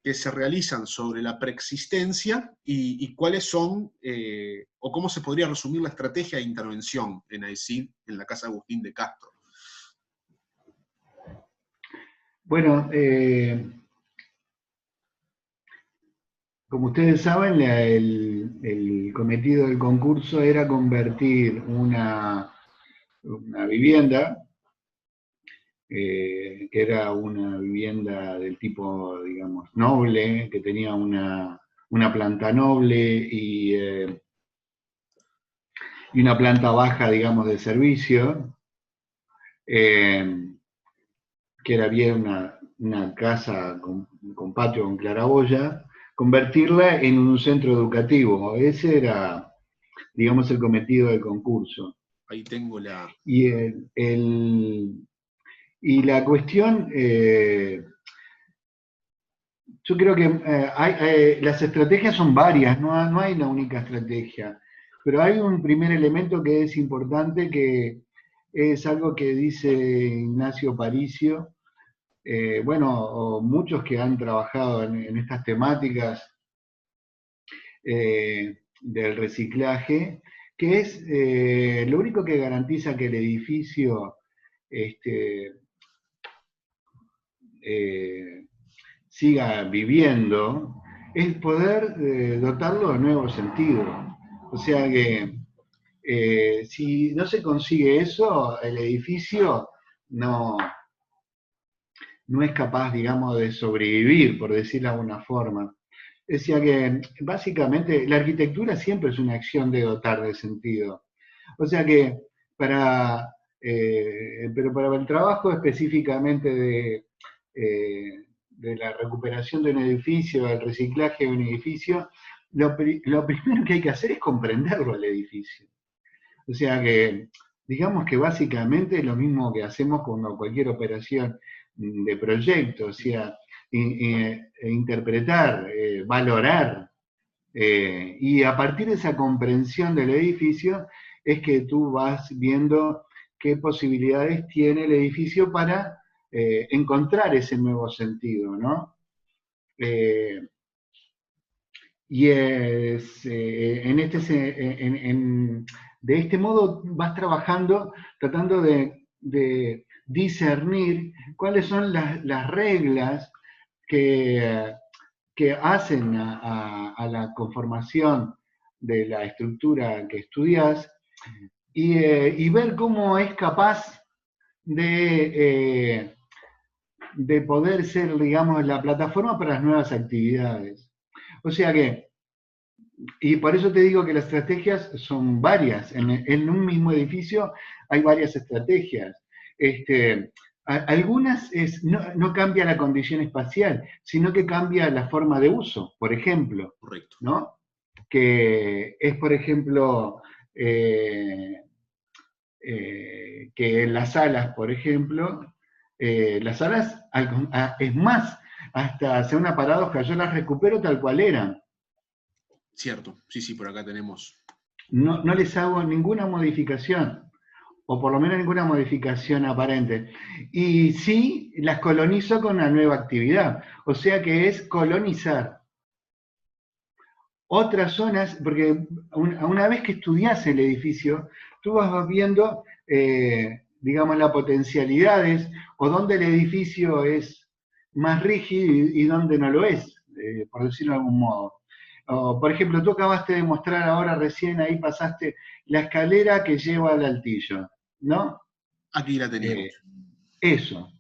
que se realizan sobre la preexistencia y cuáles son, o cómo se podría resumir la estrategia de intervención en AECID en la Casa Agustín de Castro. Bueno, como ustedes saben, el cometido del concurso era convertir una vivienda, que era una vivienda del tipo, digamos, noble, que tenía una planta noble y una planta baja, digamos, de servicio, que era bien una casa con patio, con claraboya, convertirla en un centro educativo. Ese era, digamos, el cometido del concurso. Ahí tengo la... Y la cuestión, yo creo que las estrategias son varias, no hay una única estrategia, pero hay un primer elemento que es importante, que es algo que dice Ignacio Paricio, bueno, muchos que han trabajado en estas temáticas del reciclaje, que es lo único que garantiza que el edificio siga viviendo, es poder dotarlo de nuevo sentido. O sea que si no se consigue eso, el edificio no es capaz, digamos, de sobrevivir, por decirlo de alguna forma. Decía que básicamente la arquitectura siempre es una acción de dotar de sentido. O sea que pero para el trabajo específicamente de la recuperación de un edificio, el reciclaje de un edificio, lo primero que hay que hacer es comprenderlo al edificio. O sea que, digamos que básicamente es lo mismo que hacemos con cualquier operación de proyecto, o sea, interpretar, valorar, y a partir de esa comprensión del edificio es que tú vas viendo qué posibilidades tiene el edificio para encontrar ese nuevo sentido, ¿no? Y de este modo vas trabajando, tratando de discernir cuáles son las reglas que hacen a la conformación de la estructura que estudias y ver cómo es capaz de poder ser, digamos, la plataforma para las nuevas actividades. O sea que, y por eso te digo que las estrategias son varias. En un mismo edificio hay varias estrategias. Algunas no cambia la condición espacial, sino que cambia la forma de uso, por ejemplo. Correcto. ¿No? Que es, por ejemplo, que en las salas, por ejemplo, las salas, es más, hasta hace una paradoja, yo las recupero tal cual eran. Cierto, sí, por acá tenemos. No les hago ninguna modificación, o por lo menos ninguna modificación aparente. Y sí las colonizo con una nueva actividad, o sea que es colonizar otras zonas, porque una vez que estudias el edificio, tú vas viendo, digamos, las potencialidades, o dónde el edificio es más rígido y dónde no lo es, por decirlo de algún modo. Por ejemplo, tú acabaste de mostrar ahora recién, ahí pasaste la escalera que lleva al altillo, ¿no? Aquí la tenemos. Eso.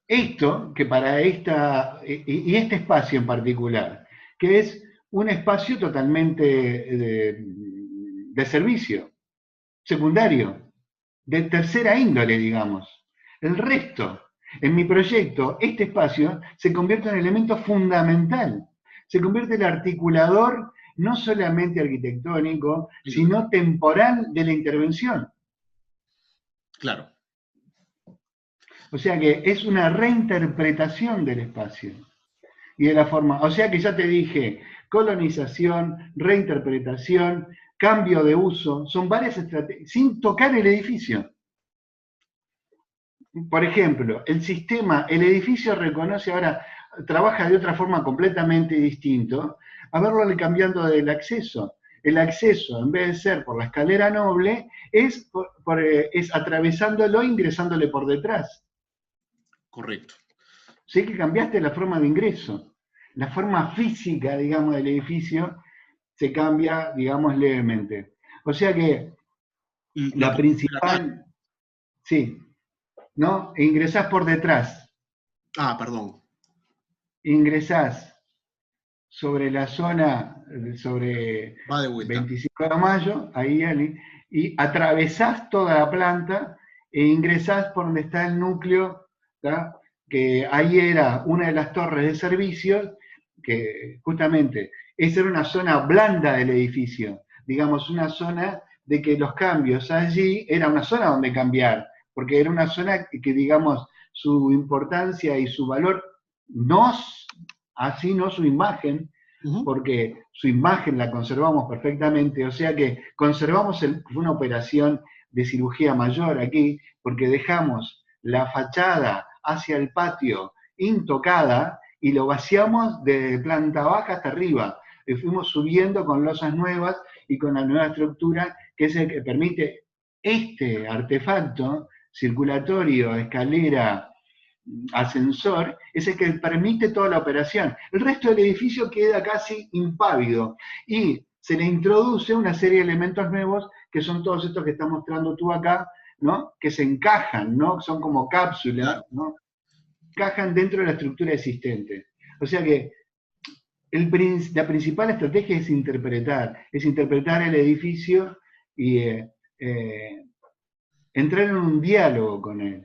Esto, que para y este espacio en particular, que es un espacio totalmente de servicio, secundario, de tercera índole, digamos. El resto, en mi proyecto, este espacio se convierte en elemento fundamental. Se convierte en el articulador no solamente arquitectónico, sino temporal de la intervención. Claro. O sea que es una reinterpretación del espacio y de la forma. O sea que ya te dije, colonización, reinterpretación, cambio de uso, son varias estrategias, sin tocar el edificio. Por ejemplo, el edificio reconoce ahora, trabaja de otra forma completamente distinto, haberlo cambiando del acceso. El acceso, en vez de ser por la escalera noble, es atravesándolo e ingresándole por detrás. Correcto. Sí que cambiaste la forma de ingreso. La forma física, digamos, del edificio se cambia, digamos, levemente. O sea que Y lo la podemos ver acá. principal, sí, ¿no? E ingresás por detrás. Ah, perdón. Ingresás sobre la zona, sobre Va de vuelta. 25 de mayo, ahí, y atravesás toda la planta e ingresás por donde está el núcleo, ¿tá? Que ahí era una de las torres de servicios, que justamente esa era una zona blanda del edificio, digamos, una zona de que los cambios allí era una zona donde cambiar, porque era una zona que digamos, su importancia y su valor, no así no su imagen, porque su imagen la conservamos perfectamente, o sea que conservamos una operación de cirugía mayor aquí, porque dejamos la fachada hacia el patio intocada y lo vaciamos de planta baja hasta arriba. Y fuimos subiendo con losas nuevas y con la nueva estructura, que es el que permite este artefacto circulatorio, escalera, ascensor, es el que permite toda la operación. El resto del edificio queda casi impávido y se le introduce una serie de elementos nuevos que son todos estos que estás mostrando tú acá, ¿no? Que se encajan, ¿no? Son como cápsulas, Claro. ¿no? Encajan dentro de la estructura existente. O sea que la principal estrategia es interpretar el edificio y entrar en un diálogo con él.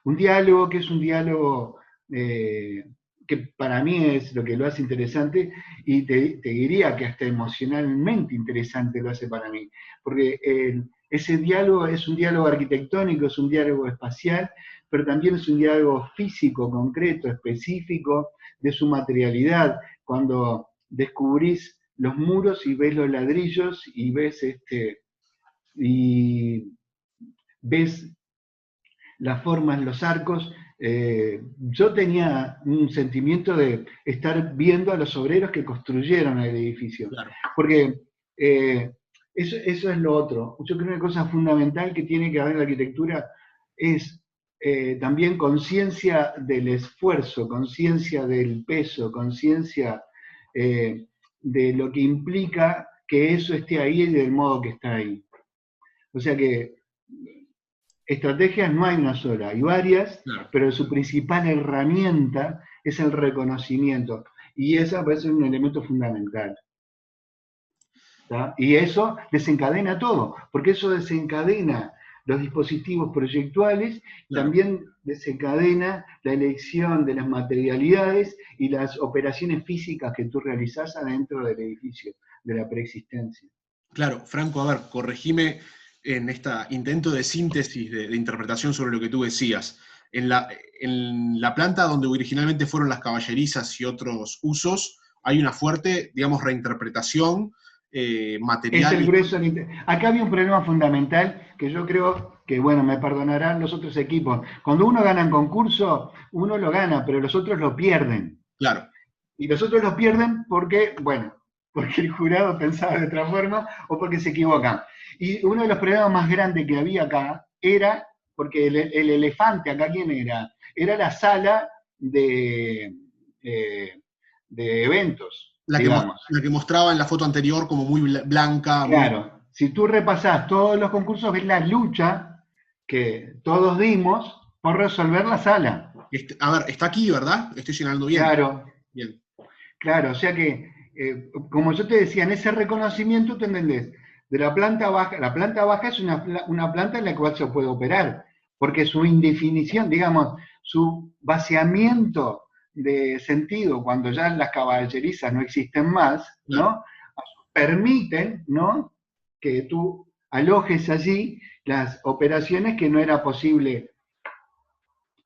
Un diálogo que es un diálogo que para mí es lo que lo hace interesante y te diría que hasta emocionalmente interesante lo hace para mí, porque ese diálogo es un diálogo arquitectónico, es un diálogo espacial, pero también es un diálogo físico, concreto, específico de su materialidad. Cuando descubrís los muros y ves los ladrillos y ves las formas, los arcos. Yo tenía un sentimiento de estar viendo a los obreros que construyeron el edificio. Claro. Porque eso es lo otro. Yo creo que una cosa fundamental que tiene que haber en la arquitectura es también conciencia del esfuerzo, conciencia del peso, conciencia de lo que implica que eso esté ahí y del modo que está ahí. O sea que estrategias no hay una sola, hay varias, Claro. pero su principal herramienta es el reconocimiento. Y esa puede ser un elemento fundamental. ¿Tá? Y eso desencadena todo, porque eso desencadena los dispositivos proyectuales, Claro. también desencadena la elección de las materialidades y las operaciones físicas que tú realizás adentro del edificio, de la preexistencia. Claro, Franco, a ver, corregime en este intento de síntesis, de interpretación sobre lo que tú decías. En la planta donde originalmente fueron las caballerizas y otros usos, hay una fuerte, digamos, reinterpretación Es material. el grueso. Acá había un problema fundamental que yo creo que, bueno, me perdonarán los otros equipos. Cuando uno gana en concurso, uno lo gana, pero los otros lo pierden. Claro. Y los otros lo pierden porque, bueno, porque el jurado pensaba de otra forma o porque se equivocan. Y uno de los problemas más grandes que había acá era, porque el elefante acá, ¿quién era? Era la sala de eventos, digamos. La que mostraba en la foto anterior como muy blanca, muy... Claro, si tú repasás todos los concursos, ves la lucha que todos dimos por resolver la sala. A ver, está aquí, ¿verdad? Estoy señalando bien. Claro, Bien. claro, o sea que, como yo te decía, en ese reconocimiento, tú entendés, de la planta baja es una planta en la cual se puede operar, porque su indefinición, digamos, su vaciamiento de sentido, cuando ya las caballerizas no existen más, Claro. ¿no? Permiten, ¿no? Que tú alojes allí las operaciones que no era posible,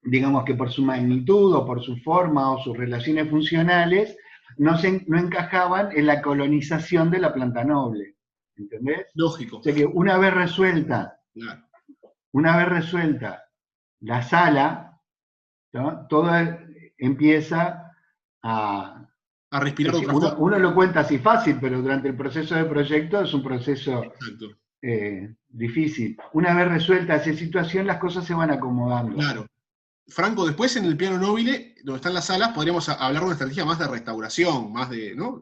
digamos que por su magnitud o por su forma o sus relaciones funcionales, no encajaban en la colonización de la planta noble. ¿Entendés? Lógico. O sea que Claro. una vez resuelta la sala, ¿no? Todo empieza a... A respirar de Sí, otra forma. uno lo cuenta así fácil, pero durante el proceso de proyecto es un proceso Exacto. difícil. Una vez resuelta esa situación, las cosas se van acomodando. Claro. Franco, después en el piano nobile, donde están las salas, podríamos hablar de una estrategia más de restauración, más de, ¿no?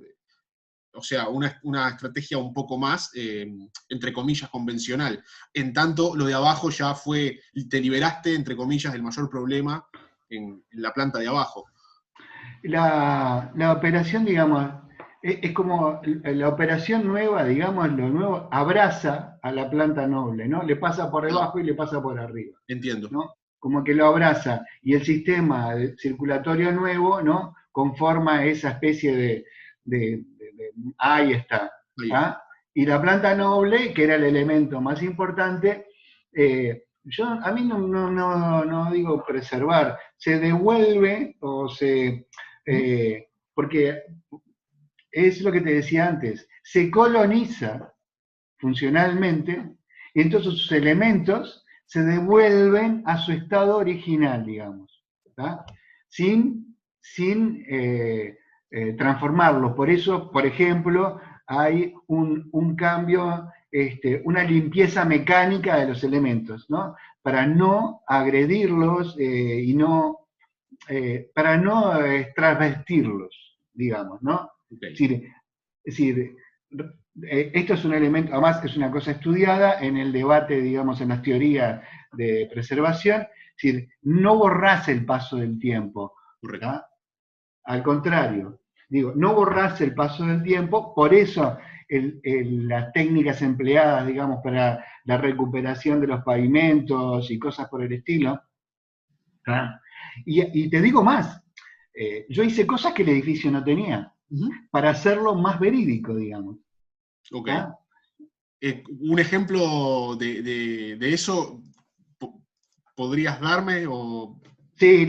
O sea, una estrategia un poco más, entre comillas, convencional. En tanto, lo de abajo ya fue, te liberaste, entre comillas, del mayor problema en la planta de abajo. La operación, digamos, es como la operación nueva, digamos, lo nuevo abraza a la planta noble, ¿no? Le pasa por Ah, debajo y le pasa por arriba, entiendo. ¿no? Como que lo abraza. Y el sistema circulatorio nuevo, ¿no? Conforma esa especie ahí está. Ahí está. ¿Ah? Y la planta noble, que era el elemento más importante, a mí no digo preservar, se devuelve o porque es lo que te decía antes, se coloniza funcionalmente y entonces sus elementos se devuelven a su estado original, digamos, ¿tá? sin transformarlos. Por eso, por ejemplo, hay un cambio, una limpieza mecánica de los elementos, ¿no? Para no agredirlos y para no transvestirlos, digamos, ¿no? Okay. Es decir, esto es un elemento, además es una cosa estudiada en el debate, digamos, en las teorías de preservación, es decir, no borrás el paso del tiempo, Correcto. ¿tá? Al contrario, digo, no borrás el paso del tiempo, por eso las técnicas empleadas, digamos, para la recuperación de los pavimentos y cosas por el estilo, ¿tá? Y te digo más, yo hice cosas que el edificio no tenía, para hacerlo más verídico, digamos. Ok. ¿Ah? Un ejemplo de eso, ¿podrías darme? O... Sí,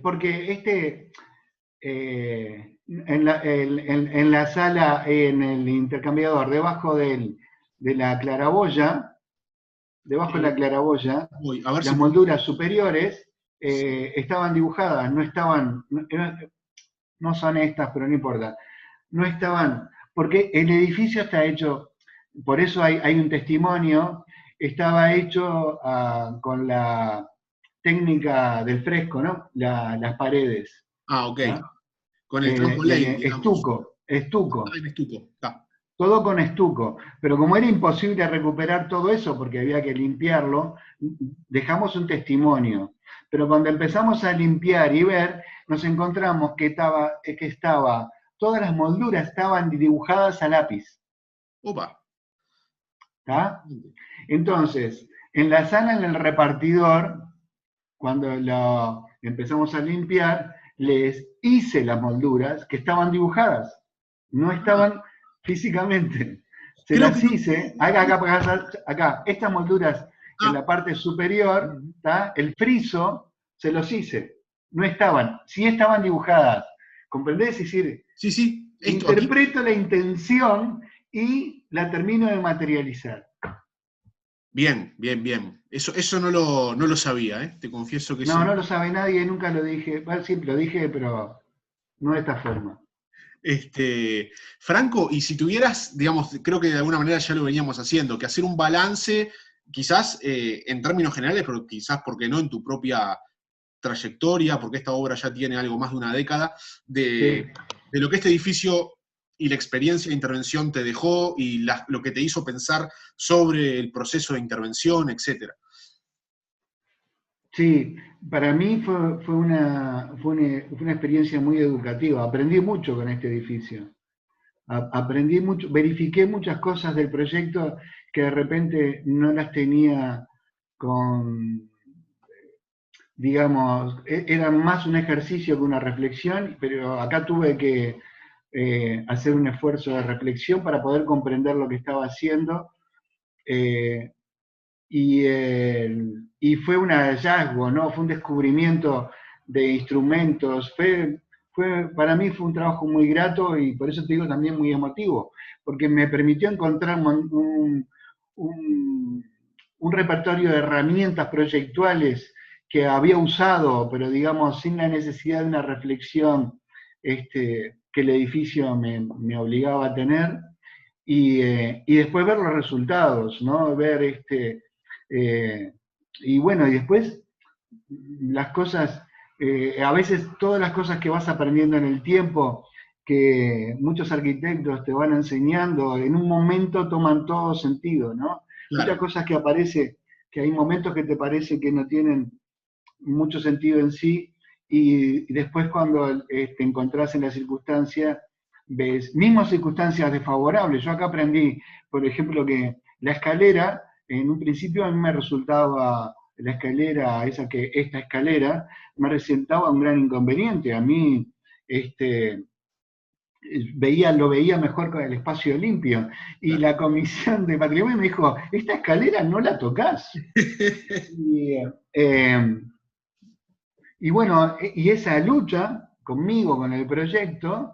porque en la sala, en el intercambiador, de la claraboya, debajo de la claraboya, A ver si las puedo. molduras superiores Sí. estaban dibujadas, no son estas, pero no importa, no estaban, porque el edificio está hecho, por eso hay un testimonio, estaba hecho con la técnica del fresco, ¿no? Las paredes, Ah, ok. ¿tá? Con el trampoline, digamos. Ah, Estuco, en estuco. Ah, todo con estuco. Pero como era imposible recuperar todo eso porque había que limpiarlo, dejamos un testimonio. Pero cuando empezamos a limpiar y ver, nos encontramos todas las molduras estaban dibujadas a lápiz. opa. ¿Tá? Entonces, en la sala, en el repartidor, cuando lo empezamos a limpiar, les hice las molduras que estaban dibujadas, no Ah, estaban físicamente. Se creo que las no. hice, acá, estas molduras en Ah, la parte superior, ¿tá? El friso se los hice, no estaban, sí estaban dibujadas. ¿Comprendés? Es decir, sí, sí. Esto aquí. interpreto la intención y la termino de materializar. Bien, bien, bien. Eso no lo sabía, ¿eh? Te confieso que eso No, no. no lo sabe nadie, nunca lo dije. Bueno, sí, lo dije, pero no de esta forma. Franco, y si tuvieras, digamos, creo que de alguna manera ya lo veníamos haciendo, que hacer un balance, quizás en términos generales, pero quizás, porque no, en tu propia trayectoria, porque esta obra ya tiene algo más de una década, Sí. de lo que este edificio y la experiencia de intervención te dejó y lo que te hizo pensar sobre el proceso de intervención, etc. Sí, para mí fue una experiencia muy educativa. Aprendí mucho con este edificio. Aprendí mucho, verifiqué muchas cosas del proyecto que de repente no las tenía con, digamos, era más un ejercicio que una reflexión, pero acá tuve que hacer un esfuerzo de reflexión para poder comprender lo que estaba haciendo. Eh, y fue un hallazgo, ¿no? Fue un descubrimiento de instrumentos, para mí fue un trabajo muy grato y por eso te digo también muy emotivo, porque me permitió encontrar un repertorio de herramientas proyectuales que había usado, pero digamos sin la necesidad de una reflexión que el edificio me obligaba a tener, y después ver los resultados, ¿no? Ver y bueno, y después las cosas, a veces todas las cosas que vas aprendiendo en el tiempo, que muchos arquitectos te van enseñando, en un momento toman todo sentido, ¿no? Muchas Claro, cosas que aparece, que hay momentos que te parece que no tienen mucho sentido en sí, y después cuando te encontrás en la circunstancia, ves mismas circunstancias desfavorables. Yo acá aprendí, por ejemplo, que la escalera, en un principio a mí me resultaba, la escalera, esta escalera, me resultaba un gran inconveniente. A mí, este, lo veía mejor con el espacio limpio. Y claro. la comisión de patrimonio me dijo, esta escalera no la tocas. Y, eh, y bueno, y esa lucha conmigo, con el proyecto,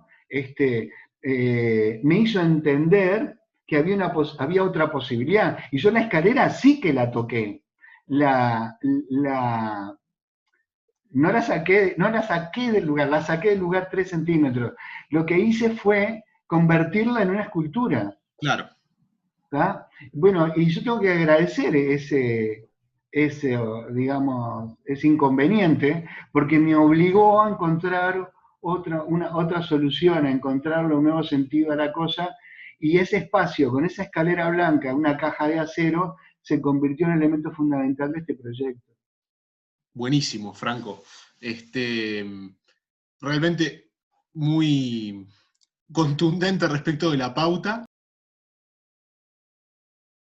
me hizo entender que había otra posibilidad. Y yo la escalera sí que la toqué. La, la, no la saqué del lugar, la saqué del lugar 3 centímetros. Lo que hice fue convertirla en una escultura. Claro. ¿Tá? Bueno, y yo tengo que agradecer digamos, ese inconveniente, porque me obligó a encontrar otra solución, a encontrarle un nuevo sentido a la cosa, y ese espacio, con esa escalera blanca, una caja de acero, se convirtió en el elemento fundamental de este proyecto. Buenísimo, Franco. Realmente muy contundente respecto de la pauta.